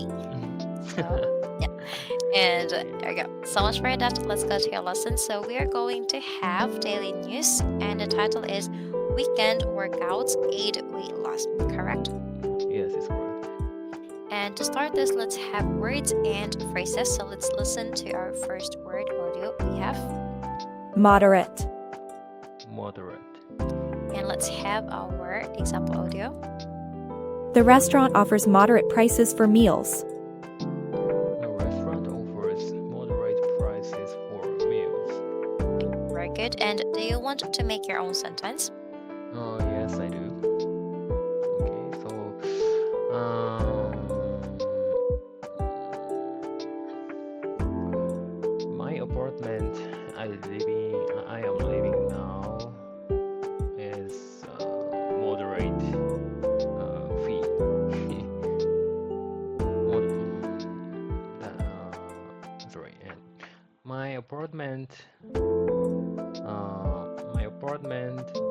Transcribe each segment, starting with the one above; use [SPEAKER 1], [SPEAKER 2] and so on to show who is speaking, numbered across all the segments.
[SPEAKER 1] me. So, yeah. And there we go. So much for that. Let's go to your lesson. So we are going to have daily news, and the title is Weekend Workouts Aid Weight Loss. Correct?
[SPEAKER 2] Yes, it's correct.
[SPEAKER 1] And to start this, let's have words and phrases. So let's listen to our first word audio. We have
[SPEAKER 3] moderate,
[SPEAKER 2] Moderate.
[SPEAKER 1] and let's have our example audio.
[SPEAKER 3] the restaurant offers moderate prices for meals.
[SPEAKER 2] The restaurant offers moderate prices for meals.
[SPEAKER 1] Very good. And do you want to make your own sentence?
[SPEAKER 2] Oh, yes, I do. Okay, so my apartment I am living now is moderate fee. Sorry, and my apartment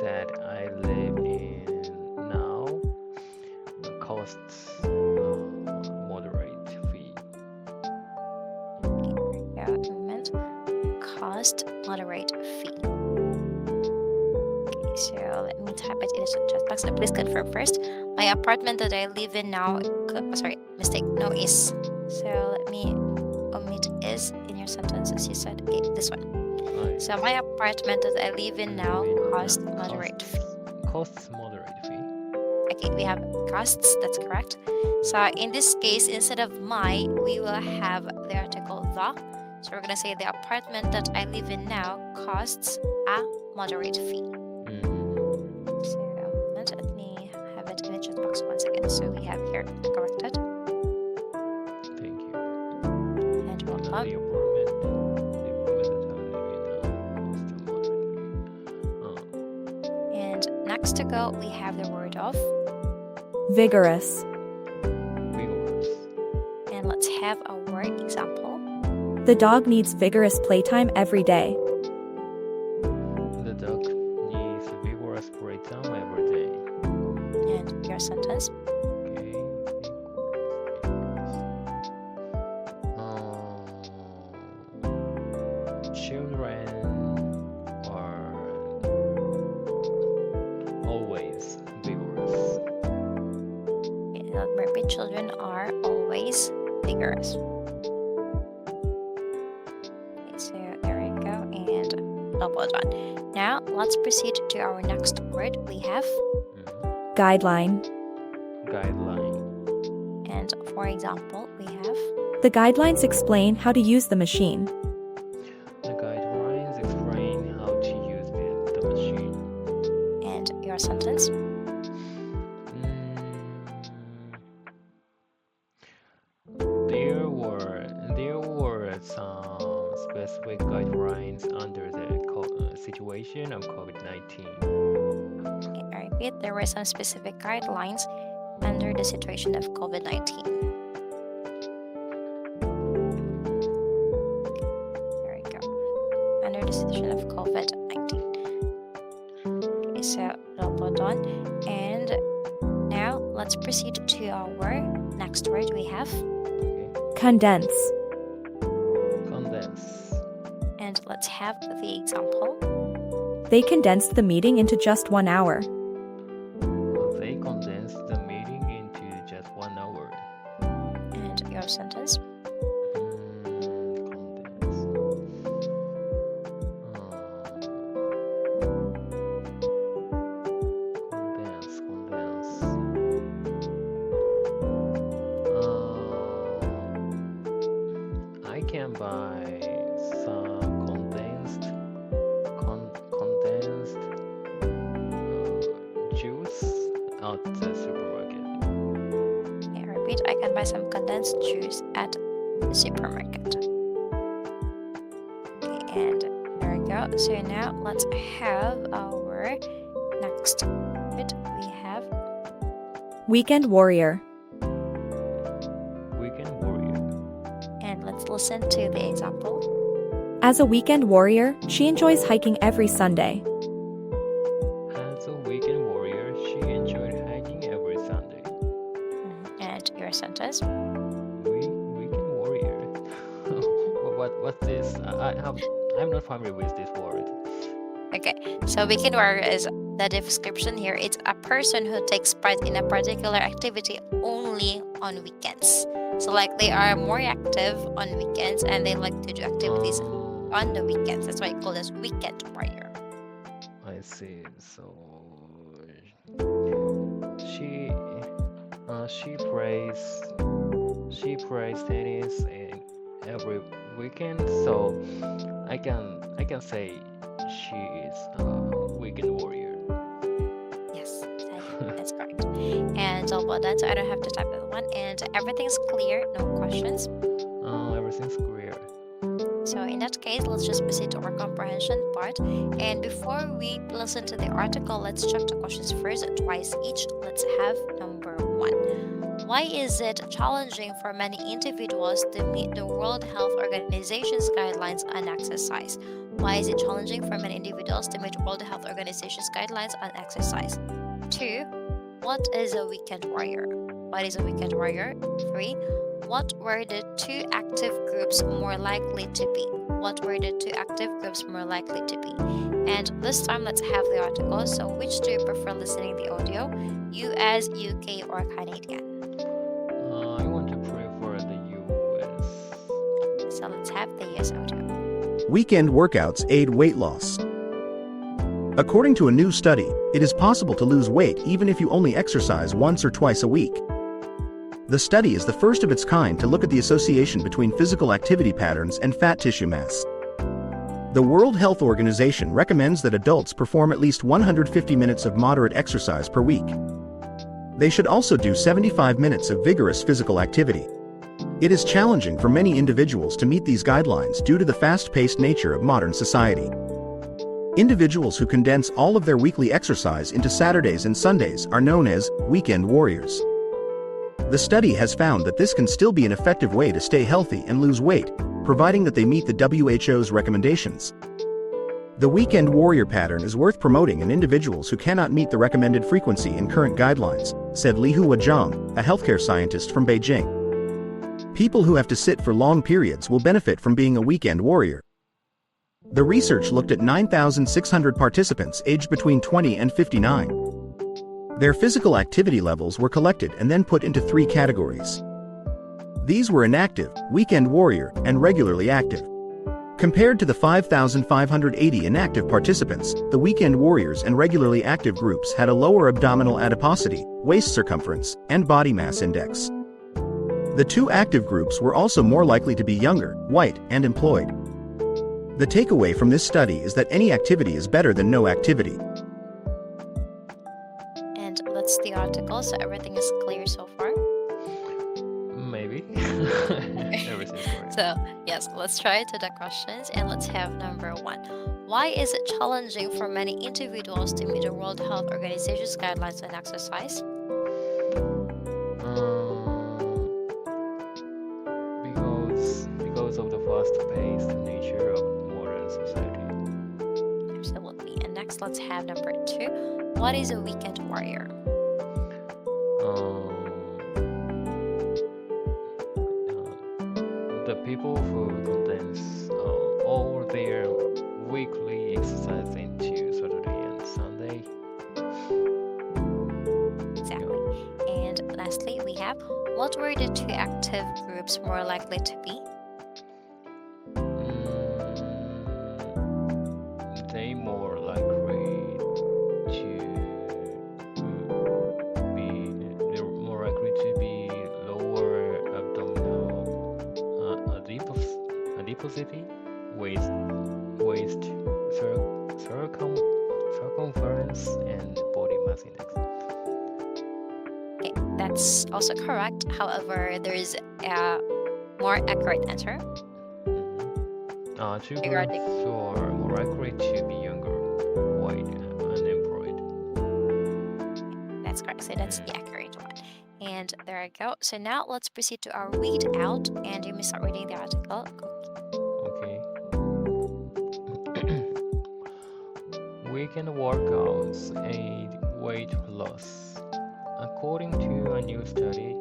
[SPEAKER 2] that I live in now costs moderate fee.
[SPEAKER 1] Yeah, a moment. Cost moderate fee. Okay, so let me type it in the chat box. Please confirm first. My apartment that I live in now, no is. So let me omit is in your sentence as you said. Okay, this one.
[SPEAKER 2] Right.
[SPEAKER 1] So my apartment that I live in now costs moderate fee.
[SPEAKER 2] Costs moderate fee.
[SPEAKER 1] Okay, we have costs, that's correct. So in this case, instead of my, we will have the article the. So we're gonna say the apartment that I live in now costs a moderate fee. So let me have it in the chat box once again. So we have here corrected.
[SPEAKER 2] Thank you.
[SPEAKER 1] And
[SPEAKER 2] The
[SPEAKER 1] welcome.
[SPEAKER 2] apartment that I live in now costs a moderate fee.
[SPEAKER 1] And next to go, we have the word of.
[SPEAKER 3] Vigorous,
[SPEAKER 2] Vigorous.
[SPEAKER 1] And let's have our example.
[SPEAKER 3] the dog needs vigorous playtime every day.
[SPEAKER 2] The dog needs vigorous playtime every day.
[SPEAKER 1] And your sentence.
[SPEAKER 2] Okay. Children are always vigorous.
[SPEAKER 1] Okay, let me repeat. Children are always vigorous. Okay, so there we go. And double done. Now let's proceed to our next word. We have
[SPEAKER 3] Guideline,
[SPEAKER 2] Guideline.
[SPEAKER 1] and for example, we have.
[SPEAKER 3] the guidelines explain how to use the machine.
[SPEAKER 2] The guidelines explain how to use the machine.
[SPEAKER 1] And your sentence.
[SPEAKER 2] There were some specific guidelines under the situation of COVID-19.
[SPEAKER 1] Okay, I repeat. There were some specific guidelines under the situation of COVID-19. There we go. Under the situation of COVID-19. Okay, so double done. And now let's proceed to our next word. We have.
[SPEAKER 3] Condense,
[SPEAKER 2] Condense.
[SPEAKER 1] And let's have the example.
[SPEAKER 3] they condensed the meeting into just 1 hour.
[SPEAKER 2] They condensed the meeting into just 1 hour.
[SPEAKER 1] And your sentence.
[SPEAKER 2] Condense. I can buy some condensed juice at the supermarket.
[SPEAKER 1] Okay, I repeat. I can buy some condensed juice at the supermarket. Okay, and there we go. So now let's have our next word. We have.
[SPEAKER 3] Weekend warrior,
[SPEAKER 2] Weekend warrior.
[SPEAKER 1] And let's listen to the example.
[SPEAKER 3] as a weekend warrior, she enjoys hiking every Sunday.
[SPEAKER 2] As a weekend warrior, she enjoyed hiking every Sunday.
[SPEAKER 1] And your sentence.
[SPEAKER 2] what's this? I'm not familiar with this word.
[SPEAKER 1] Okay, so weekend warrior is the description here. It's a person who takes part in a particular activity only on weekends. So like they are more active on weekends and they like to do activities on the weekends. That's why I call this weekend warrior.
[SPEAKER 2] I see. So she she plays tennis and every weekend. So I can say she is a weekend warrior.
[SPEAKER 1] Yes, that's correct. And all about that, so I don't have to type that one. And everything's clear, no questions.
[SPEAKER 2] Everything's clear.
[SPEAKER 1] So in that case, let's just proceed to our comprehension part. And before we listen to the article, let's check the questions first, twice each. Let's have number 1. Why is it challenging for many individuals to meet the World Health Organization's guidelines on exercise? Why is it challenging for many individuals to meet World Health Organization's guidelines on exercise? 2. What is a weekend warrior? What is a weekend warrior? 3. What were the 2 active groups more likely to be? What were the 2 active groups more likely to be? And this time, let's have the article. So, which do you prefer listening the audio? US, UK, or Canadian?
[SPEAKER 2] I want to prefer the US.
[SPEAKER 1] So, let's have the US audio.
[SPEAKER 4] Weekend workouts aid weight loss. According to a new study, it is possible to lose weight even if you only exercise once or twice a week. The study is the first of its kind to look at the association between physical activity patterns and fat tissue mass. The World Health Organization recommends that adults perform at least 150 minutes of moderate exercise per week. They should also do 75 minutes of vigorous physical activity. It is challenging for many individuals to meet these guidelines due to the fast-paced nature of modern society. Individuals who condense all of their weekly exercise into Saturdays and Sundays are known as weekend warriors. The study has found that this can still be an effective way to stay healthy and lose weight, providing that they meet the WHO's recommendations. The weekend warrior pattern is worth promoting in individuals who cannot meet the recommended frequency in current guidelines, said Lihua Zhang, a healthcare scientist from Beijing. People who have to sit for long periods will benefit from being a weekend warrior. The research looked at 9,600 participants aged between 20 and 59. Their physical activity levels were collected and then put into 3 categories. These were inactive, weekend warrior, and regularly active. Compared to the 5,580 inactive participants, the weekend warriors and regularly active groups had a lower abdominal adiposity, waist circumference, and body mass index. The 2 active groups were also more likely to be younger, white, and employed. The takeaway from this study is that any activity is better than no activity.
[SPEAKER 1] And that's the article, so everything is clear so far.
[SPEAKER 2] Maybe. Everything's correct.
[SPEAKER 1] So, yes, let's try to the questions and let's have number 1. Why is it challenging for many individuals to meet the World Health Organization's guidelines on exercise?
[SPEAKER 2] Because of the fast-paced nature of modern society.
[SPEAKER 1] Absolutely. And next, let's have number 2. What is a weekend warrior?
[SPEAKER 2] The people who condense all their weekly exercise into Saturday and Sunday.
[SPEAKER 1] Exactly. And lastly, we have, what were the 2 active groups more likely to be?
[SPEAKER 2] They more likely they're more likely to be lower abdominal adiposity, waist circumference, and body mass index.
[SPEAKER 1] Okay, that's also correct. However, there is a more accurate answer.
[SPEAKER 2] 2 groups are more likely to be younger, white, and unemployed.
[SPEAKER 1] That's correct. So that's the accurate one. And there I go. So now let's proceed to our read out, and you may start reading the article.
[SPEAKER 2] Okay. Weekend workouts aid weight loss. According to a new study,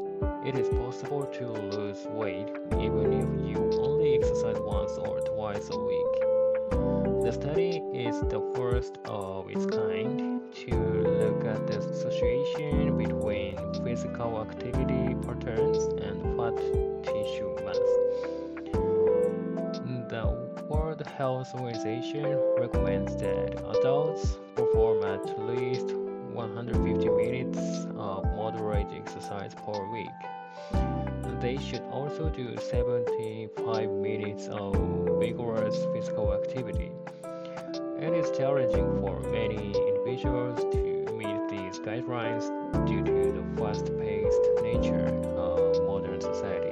[SPEAKER 2] It is possible to lose weight even if you only exercise once or twice a week. The study is the first of its kind to look at the association between physical activity patterns and fat tissue mass. The World Health Organization recommends that adults perform at least 150 minutes of moderate exercise per week. They should also do 75 minutes of vigorous physical activity. It is challenging for many individuals to meet these guidelines due to the fast-paced nature of modern society.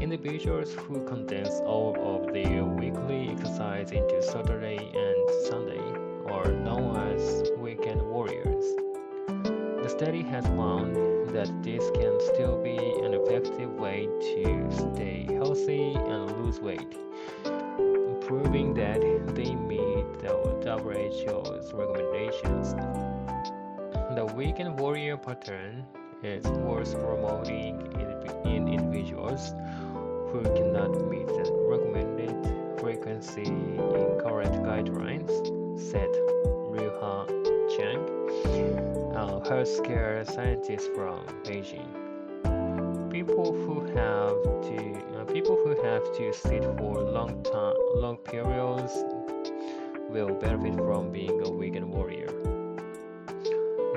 [SPEAKER 2] Individuals who condense all of their weekly exercise into Saturday and Sunday are known as weekend warriors. The study has found that this can still be an effective way to stay healthy and lose weight, proving that they meet the WHO's recommendations. The weekend warrior pattern is worth promoting in individuals who cannot meet the recommended frequency in current guidelines, said Ryuha Chang, a healthcare scientist from Beijing. People who have to sit for long periods will benefit from being a weekend warrior.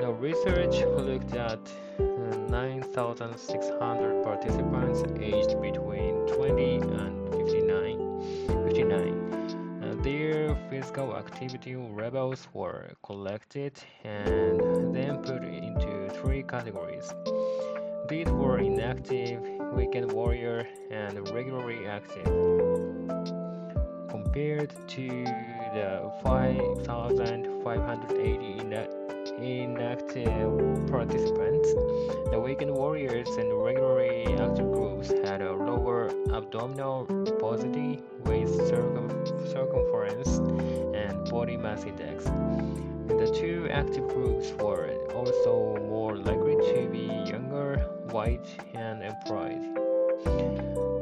[SPEAKER 2] The research looked at 9,600 participants aged between 20 and 59. Their physical activity levels were collected and then put into three categories. These were inactive, weekend warrior, and regularly active. Compared to the 5,580 inactive participants, the weekend warriors and regularly active groups had a lower abdominal adiposity, waist circumference, and body mass index. The two active groups were also more likely to be younger, white, and employed.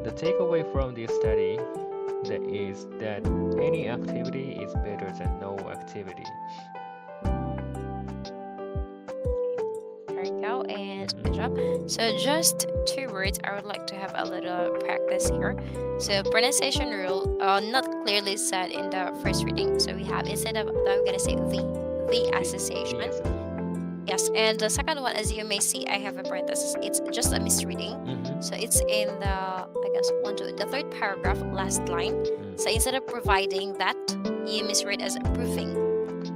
[SPEAKER 2] The takeaway from this study is that any activity is better than no activity.
[SPEAKER 1] There you go, and good job. So just 2 words, I would like to have a little practice here. So pronunciation rule, not clearly said in the first reading. So we have, instead of that, we're gonna say the association.
[SPEAKER 2] Yes.
[SPEAKER 1] Yes, and the second one, as you may see, I have a parenthesis. It's just a misreading. So it's in the, I guess, the third paragraph, last line. So instead of providing that, you misread as proving.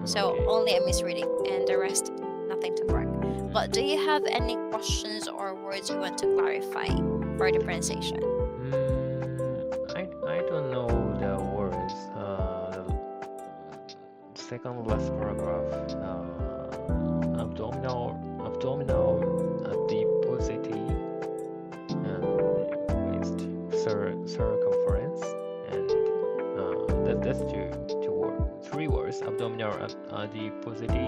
[SPEAKER 1] So
[SPEAKER 2] Okay.
[SPEAKER 1] only a misreading, and the rest, nothing to correct. But do you have any questions or words you want to clarify for the pronunciation?
[SPEAKER 2] I don't know the words. The second last paragraph. Abdominal adiposity and waist circumference, and that's three words: abdominal adiposity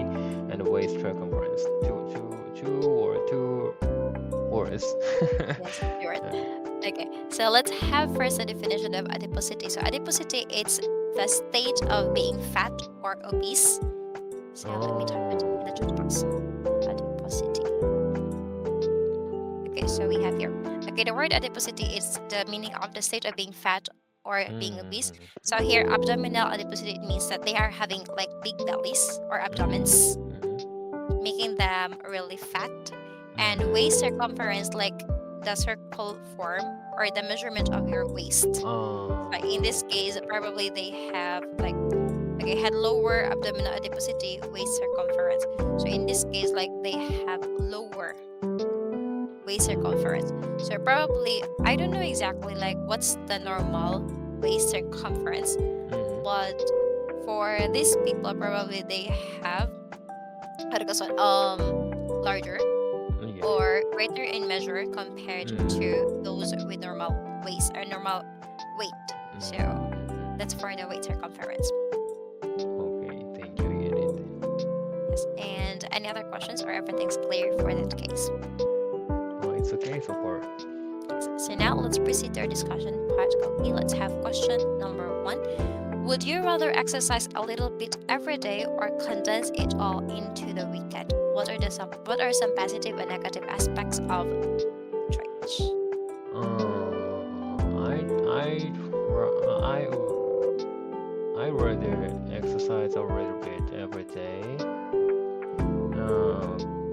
[SPEAKER 2] and waist circumference. Two words.
[SPEAKER 1] Yes, you're right. Okay, so let's have first a definition of adiposity. So adiposity, it's the state of being fat or obese. So let me type it in the chat box. Adiposity. Okay, so we have here. Okay, the word adiposity is the meaning of the state of being fat or being obese. So here, abdominal adiposity, it means that they are having like big bellies or abdomens, making them really fat. And waist circumference, like the circle form or the measurement of your waist. But in this case, probably they have like, okay, had lower abdominal adiposity, waist circumference. So in this case, like they have lower waist circumference. So probably, I don't know exactly like what's the normal waist circumference, but for these people, probably they have larger or greater in measure compared to those with normal waist or normal weight. So that's for the waist circumference.
[SPEAKER 2] Okay, thank you, Edith.
[SPEAKER 1] Yes. And any other questions, or everything's clear for that case?
[SPEAKER 2] it's okay so far.
[SPEAKER 1] So now let's proceed to our discussion part. Okay, let's have question number 1. Would you rather exercise a little bit every day or condense it all into the weekend? What are some positive and negative aspects of change?
[SPEAKER 2] I rather exercise a little bit every day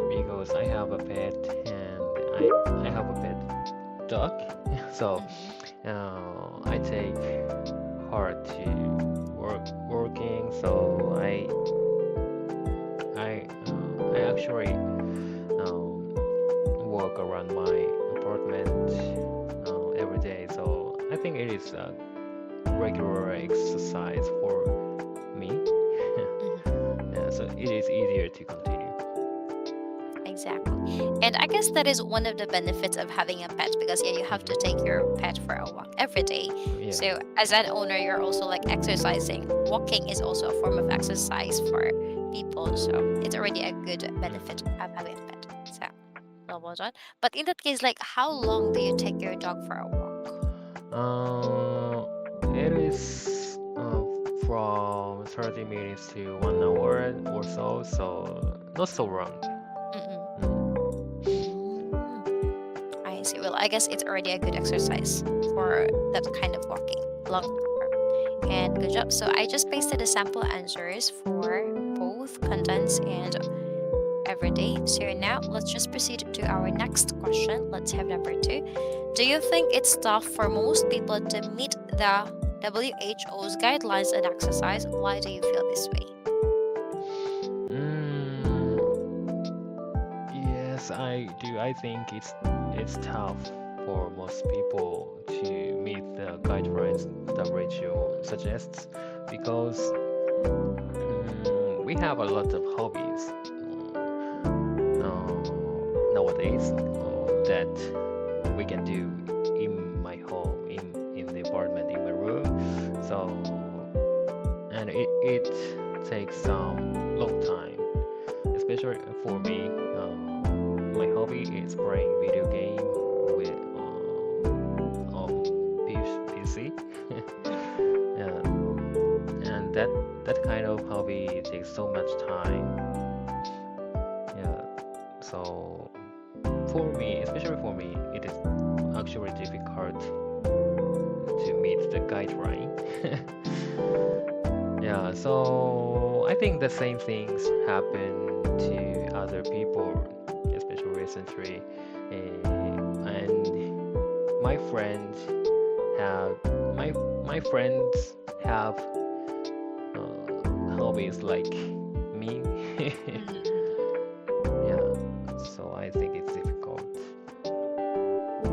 [SPEAKER 2] because I have a pet and I have a pet dog. So I take hard to working. So I actually walk around my apartment every day. So I think it is a regular exercise for me. Yeah, so it is easier to continue.
[SPEAKER 1] Exactly. And I guess that is one of the benefits of having a pet because you have to take your pet for a walk every day.
[SPEAKER 2] Yeah.
[SPEAKER 1] So as an owner, you're also like exercising. Walking is also a form of exercise for people. So it's already a good benefit of having a pet. So well done. But in that case, like how long do you take your dog for a walk?
[SPEAKER 2] It is from 30 minutes to 1 hour or so, so not so long.
[SPEAKER 1] I see. Well, I guess it's already a good exercise for that kind of walking, long hour. And good job. So I just pasted the sample answers for both condense and everyday. So now let's just proceed to our next question. Let's have number 2. Do you think it's tough for most people to meet the WHO's guidelines on exercise? Why do you feel this way?
[SPEAKER 2] Yes, I do. I think it's tough for most people to meet the guidelines WHO suggests because we have a lot of hobbies nowadays that we can do in my home, in the apartment, in my room. So, and it takes some long time, especially for me. My hobby is playing video game with on PC. Yeah, and that kind of hobby takes so much time. Yeah, so for me, especially for me, it is actually difficult to meet the guideline. Yeah, so I think the same things happen to other people, especially recently. And my friends have my friends have hobbies like me. Yeah, so I think it's difficult.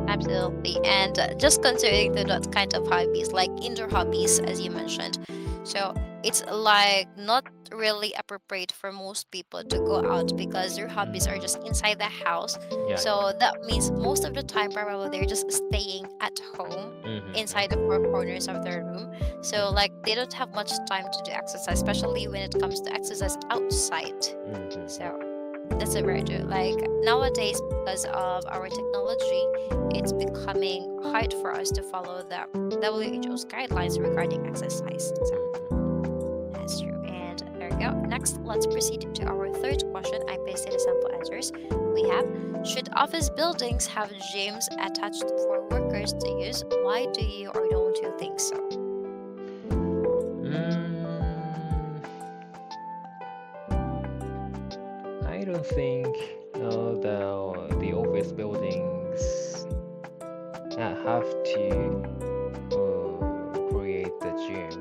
[SPEAKER 1] Absolutely. And just considering that kind of hobbies, like indoor hobbies, as you mentioned. So it's like not really appropriate for most people to go out because their hobbies are just inside the house.
[SPEAKER 2] Yeah.
[SPEAKER 1] So that means most of the time, probably they're just staying at home inside the four corners of their room. So like they don't have much time to do exercise, especially when it comes to exercise outside. So that's a very true. Like nowadays, because of our technology, it's becoming hard for us to follow the WHO's guidelines regarding exercise. So that's true. And there we go. Next, let's proceed to our third question. I pasted the sample answers. We have: should office buildings have gyms attached for workers to use? Why do you or don't you think so?
[SPEAKER 2] I don't think the office buildings have to create the gym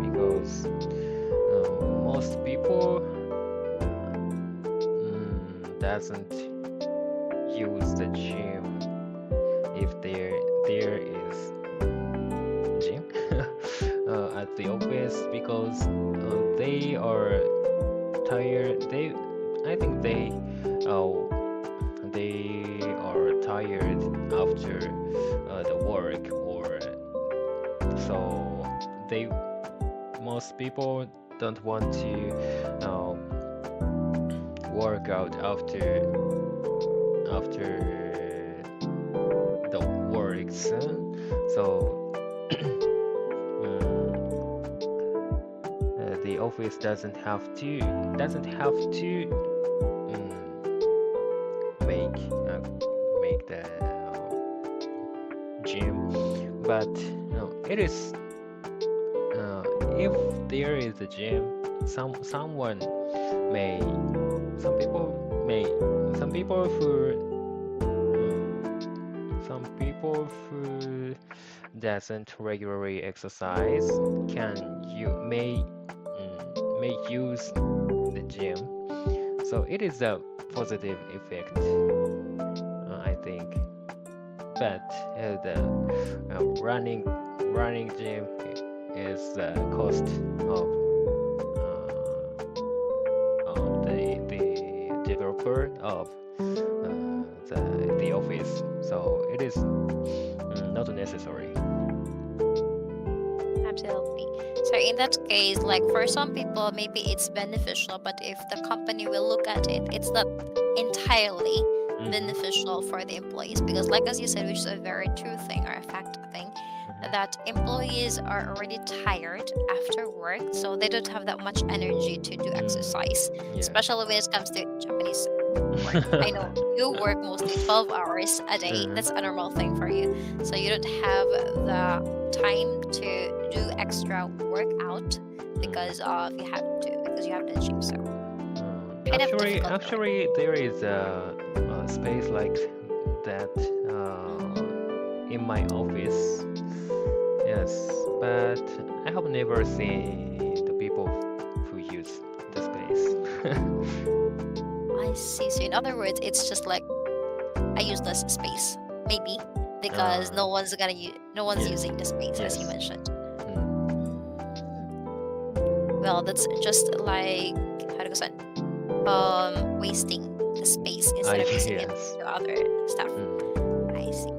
[SPEAKER 2] because most people doesn't use the gym if there is gym at the office because they are tired. I think they are tired after the work, or so most people don't want to work out after break soon. So the office doesn't have to make the gym, but it is if there is a gym, some people who doesn't regularly exercise may use the gym, so it is a positive effect, I think. But the running gym is the cost of the developer of the office, so it is not necessary.
[SPEAKER 1] Absolutely. So in that case, like for some people, maybe it's beneficial, but if the company will look at it, it's not entirely beneficial for the employees, because like as you said, which is a very true thing or a fact thing, that employees are already tired after work, so they don't have that much energy to do exercise,
[SPEAKER 2] Yeah.
[SPEAKER 1] especially when it comes to Japanese work. I know you work mostly 12 hours a day.
[SPEAKER 2] Mhm.
[SPEAKER 1] That's a normal thing for you, so you don't have the time to do extra workout because you have the gym. So kind of difficult for
[SPEAKER 2] Actually, there is a space like that in my office. Yes, but I have never seen the people who use the space.
[SPEAKER 1] I see. So in other words, it's just like a useless space, maybe, because no one's
[SPEAKER 2] Yes.
[SPEAKER 1] using the space, as you
[SPEAKER 2] Yes.
[SPEAKER 1] mentioned.
[SPEAKER 2] Mm.
[SPEAKER 1] Well, that's just like how to say, wasting the space instead of using it
[SPEAKER 2] Yes.
[SPEAKER 1] to other stuff.
[SPEAKER 2] Mm.
[SPEAKER 1] I see.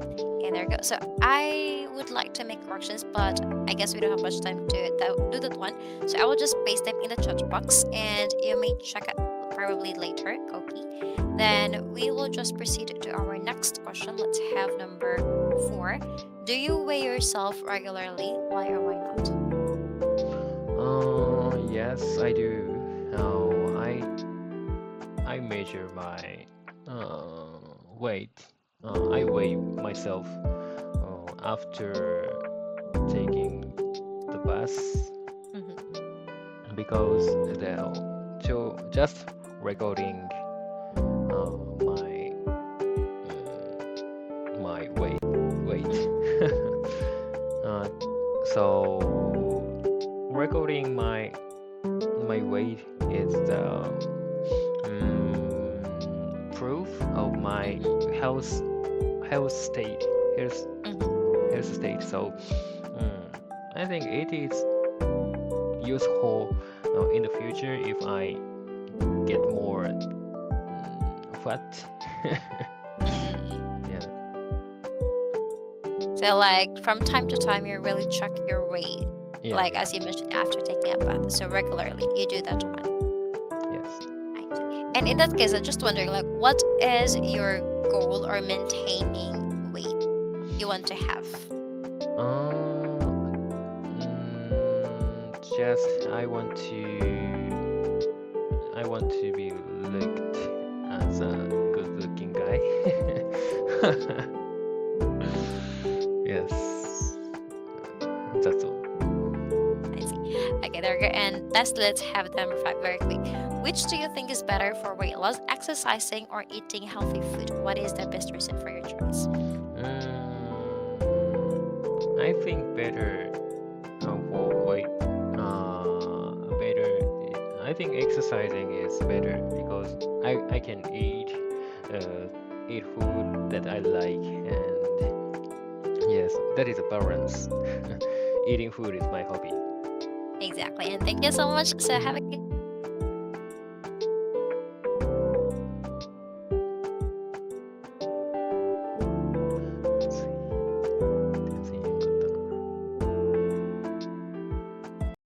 [SPEAKER 1] And there we go. So I would like to make corrections, but I guess we don't have much time to do that one. So I will just paste them in the chat box, and you may check it probably later, Koki. Then we will just proceed to our next question. Let's have number 4. Do you weigh yourself regularly? Why or why not?
[SPEAKER 2] Yes, I do. I measure my weight. I weigh myself after taking the bus, because just recording my weight. So recording my weight is the proof of my health state. Health state. So I think it is useful in the future if I get more fat. Yeah.
[SPEAKER 1] So like from time to time, you really check your weight,
[SPEAKER 2] Yeah.
[SPEAKER 1] like as you mentioned, after taking a bath. So regularly, you do that one.
[SPEAKER 2] Yes.
[SPEAKER 1] And in that case, I'm just wondering, like, what is your goal or maintaining weight you want to have?
[SPEAKER 2] Just I want to be looked as a good-looking guy. Yes, that's all.
[SPEAKER 1] I see. Okay, there we go. And let's have number 5 very quick. Which do you think is better for weight loss, exercising or eating healthy food? What is the best reason for your choice?
[SPEAKER 2] I think better for weight. Better. I think exercising is better because I can eat food that I like, and yes, that is a balance. Eating food is my hobby.
[SPEAKER 1] Exactly. And thank you so much. So have a good